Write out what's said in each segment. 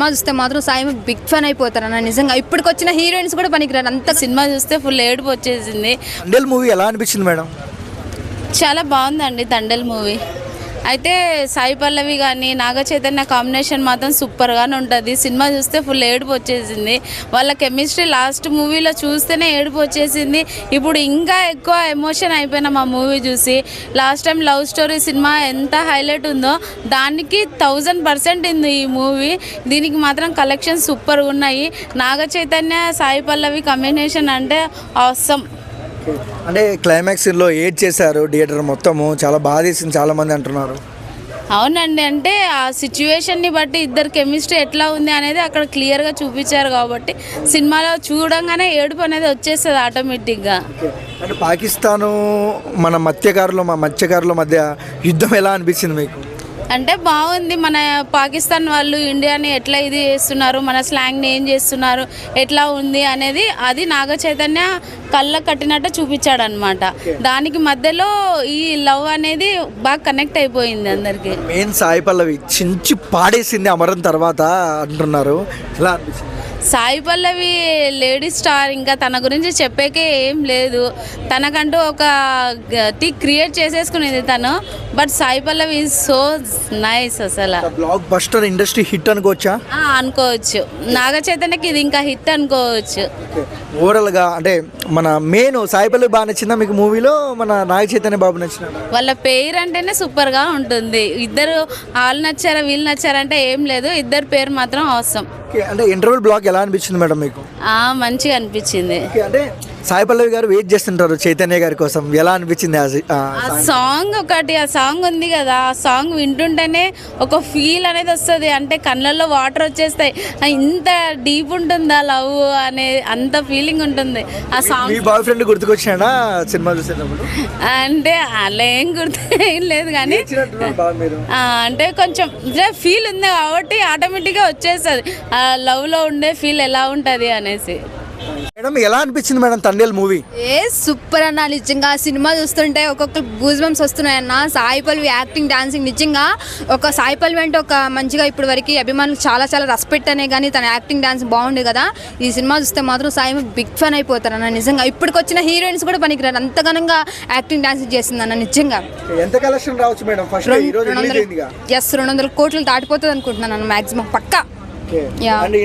Cinema చూస్తే మాత్రం Sai big fan అయిపోతారు అన్న నిజంగా. ఇప్పటికి వచ్చిన హీరోయిన్స్ కూడా పనికిరారు అంత. సినిమా చూస్తే ఫుల్ ఏడుపు వచ్చేసింది. తండేల్ మూవీ ఎలా అనిపించింది మేడం? చాలా బాగుందండి తండేల్ మూవీ. అయితే సాయి పల్లవి కానీ నాగ చైతన్య కాంబినేషన్ మాత్రం సూపర్గానే ఉంటుంది. సినిమా చూస్తే ఫుల్ ఏడుపు వచ్చేసింది. వాళ్ళ కెమిస్ట్రీ లాస్ట్ మూవీలో చూస్తేనే ఏడుపు వచ్చేసింది. ఇప్పుడు ఇంకా ఎక్కువ ఎమోషన్ అయిపోయినాం ఆ మూవీ చూసి. Last time love story cinema ఎంత హైలైట్ ఉందో దానికి 1000% ఉంది ఈ మూవీ. దీనికి మాత్రం కలెక్షన్స్ సూపర్గా ఉన్నాయి. నాగ చైతన్య సాయి పల్లవి కాంబినేషన్ అంటే ఆసమ్. అంటే క్లైమాక్స్లో ఏడ్ చేశారు థియేటర్ మొత్తము, చాలా బాధ వేసింది చాలా మంది అంటున్నారు. అవునండి, అంటే ఆ సిచ్యువేషన్ని బట్టి ఇద్దరు కెమిస్ట్రీ ఎట్లా ఉంది అనేది అక్కడ క్లియర్గా చూపించారు కాబట్టి సినిమాలో చూడంగానే ఏడుపు అనేది వచ్చేస్తుంది ఆటోమేటిక్గా. అంటే పాకిస్తాను మన మత్స్యకారుల మధ్య యుద్ధం ఎలా అనిపించింది మీకు? అంటే బాగుంది. మన పాకిస్తాన్ వాళ్ళు ఇండియాని ఎట్లా ఇది చేస్తున్నారు, మన స్లాంగ్ని ఏం చేస్తున్నారు, ఎట్లా ఉంది అనేది అది నాగ చైతన్య కళ్ళ కట్టినట్టు చూపించాడు అనమాట. దానికి మధ్యలో ఈ లవ్ అనేది బాగా కనెక్ట్ అయిపోయింది అందరికి. మెయిన్ సాయి పల్లవి చించి పాడేసింది అమరన్ తర్వాత అంటున్నారు, ఎలా అనిపించింది? సాయి పల్లవి లేడీ స్టార్, ఇంకా తన గురించి చెప్పేకే ఏం లేదు. తనకంటూ ఒక క్రియేట్ చేసేసుకునేది తను. But Sai Pallavi is so nice. అసలు బ్లాక్ బస్టర్ ఇండస్ట్రీ హిట్ అనుకోవచ్చా? అనుకోవచ్చు. నాగ చైతన్యకి ఇది ఇంకా హిట్ అనుకోవచ్చు. ఓవరాల్గా అంటే మన మెయిన్ సాయి పల్లవి బాగా నచ్చిందా మీకు మూవీలో, మన నాగ చైతన్య బాబు నచ్చిన? వాళ్ళ పేరు అంటేనే సూపర్గా ఉంటుంది. ఇద్దరు వాళ్ళు నచ్చారా వీళ్ళు నచ్చారంటే ఏం లేదు, ఇద్దరు పేరు మాత్రం అవసరం. అంటే ఇంటర్వెల్ బ్లాక్ ఎలా అనిపించింది మేడం మీకు? మంచిగా అనిపించింది. అంటే సాయి పల్లవి గారు వెయిట్ చేస్తుంటారు చైతన్య గారి కోసం, ఎలా అనిపించింది? ఆ సాంగ్ ఒకటి, ఆ సాంగ్ ఉంది కదా, ఆ సాంగ్ వింటుంటేనే ఒక ఫీల్ అనేది వస్తుంది. అంటే కళ్ళల్లో వాటర్ వచ్చేస్తాయి. ఇంత డీప్ ఉంటుందా లవ్ అనే అంత ఫీలింగ్ ఉంటుంది ఆ సాంగ్. మీ బాయ్ ఫ్రెండ్ గుర్తుకొచ్చాడా సినిమా చూసేటప్పుడు? అంటే అలా ఏం గుర్తు ఏం లేదు కానీ అంటే కొంచెం ఫీల్ ఉంది కాబట్టి ఆటోమేటిక్గా వచ్చేస్తుంది లవ్లో ఉండే ఫీల్ ఎలా ఉంటుంది అనేసి. మేడం ఎలా అనిపించింది మేడం తండేల్ మూవీ? సూపర్ అన్న నిజంగా. సినిమా చూస్తుంటే ఒక్కొక్క goose bumps వస్తున్నాయన్న. Sai Pallavi acting dancing నిజంగా ఒక సాయి పల్లవి అంటే ఒక మంచిగా ఇప్పుడు వరకు అభిమానులు చాలా చాలా రెస్పెక్ట్ అనే కానీ తన యాక్టింగ్ డాన్స్ బాగుండే కదా. ఈ సినిమా చూస్తే మాత్రం సాయి బిగ్ ఫ్యాన్ అయిపోతారు అన్న నిజంగా. ఇప్పటికి వచ్చిన హీరోయిన్స్ కూడా పనికిరారు అంత ఘనంగా యాక్టింగ్ డాన్స్ చేస్తుంది అన్న నిజంగా. ఎంత కలెక్షన్ రావచ్చు మేడం? 200 కోట్లు దాటిపోతుంది అనుకుంటున్నాను అన్న మ్యాక్సిమం పక్కా.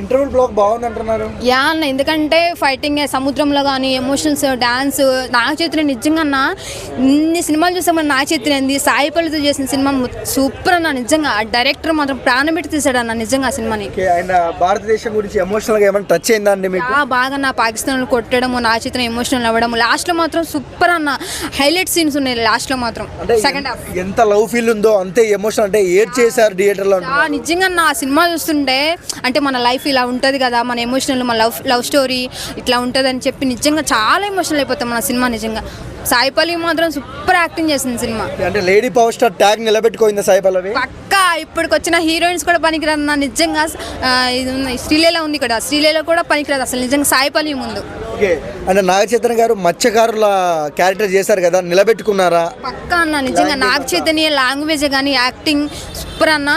ఇంటర్వెల్ బ్లాక్ బాగుంది అంటున్నారు. అన్న ఎందుకంటే ఫైటింగ్ సముద్రంలో కానీ ఎమోషనల్స్ డాన్స్ నాగ చైతన్య నిజంగా అన్న ఇన్ని సినిమాలు చూసామని నాగ చైతన్య సాయి పల్లవితో చేసిన సినిమా సూపర్ అన్న నిజంగా. ఆ డైరెక్టర్ మాత్రం ప్రాణం పెట్టి తీసాడు అన్న నిజంగా ఆ సినిమాని. భారతదేశం గురించి ఎమోషనల్ గా ఏమైనా టచ్ అయిందండి మీకు? బాగా నా పాకిస్తాన్ కొట్టడము నాగ చైతన్య ఎమోషనల్ అవ్వడము లాస్ట్ లో మాత్రం సూపర్ అన్న. హైలైట్ సీన్స్ ఉన్నాయి లాస్ట్ లో మాత్రం. సెకండ్ హాఫ్ ఎంత లవ్ ఫీల్ ఉందో అంతే ఎమోషనల్, అంటే ఏడ్ చేశారు థియేటర్ లో. నిజంగా నా సినిమా చూస్తుంటే అంటే మన లైఫ్ ఇలా ఉంటుంది కదా, మన ఎమోషనల్ మన లవ్ స్టోరీ ఇట్లా ఉంటుంది అని చెప్పి నిజంగా చాలా ఎమోషనల్ అయిపోతాం మన సినిమా నిజంగా. సాయి పల్లవి మాత్రం సూపర్ యాక్టింగ్ చేసింది సినిమా. అంటే లేడీ పవర్ స్టార్ ట్యాగ్ నిలబెట్టుకోయింది సాయి పల్లవి పక్కా. ఇప్పటికి వచ్చిన హీరోయిన్స్ కూడా పనికిరాదు నిజంగా. ఇది శ్రీలీల ఉంది ఇక్కడ, శ్రీలీల కూడా పనికిరాదు అసలు నిజంగా సాయి పల్లవి ముందు. అంటే నాగ చైతన్య గారు మత్స్యకారుల క్యారెక్టర్ చేశారు కదా, నిలబెట్టుకున్నారా? పక్కా అన్న నిజంగా. నాగ చైతన్య లాంగ్వేజ్ కానీ యాక్టింగ్ సూపర్ అన్న.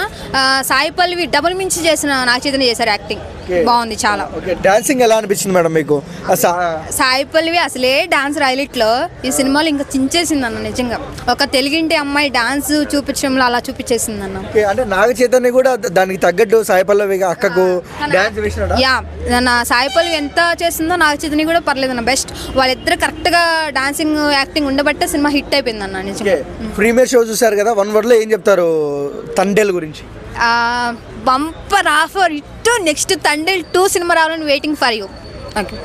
సాయి పల్లవి డబుల్ మించి చేసిన నాగ చైతన్య చేశారు యాక్టింగ్ బాగుంది చాలా. డాన్సింగ్ ఎలా అనిపించింది మేడం మీకు? సాయి పల్లవి అసలే డాన్స్ హైలైట్ లో ఈ సినిమాలో ఇంకా చించేసింది అన్న నిజంగా. ఒక తెలుగింటి అమ్మాయి డాన్స్ చూపించడంలో అలా చూపించేసింది అన్న. అంటే నాగ చైతన్య కూడా దానికి తగ్గట్టు సాయి పల్లవి అక్కకు డాన్స్ వేసినాడా? నా సాయి పల్లవి ఎంత చేసిందో నాగ చైతన్య కూడా పర్లేదు అన్న. బెస్ట్ వాళ్ళిద్దరు కరెక్ట్ గా డాన్సింగ్ యాక్టింగ్ ఉండబట్టే సినిమా హిట్ అయిపోయింది అన్న నిజంగా. ప్రీమియర్ షో చూసారు కదా, 1 word లో ఏం చెప్తారు తండేల్ గురించి? బంపర్ ఆఫర్ ఇట్టు నెక్స్ట్ తండేల్ 2 సినిమా రావాలని వెయిటింగ్ ఫర్ యూ. ఓకే.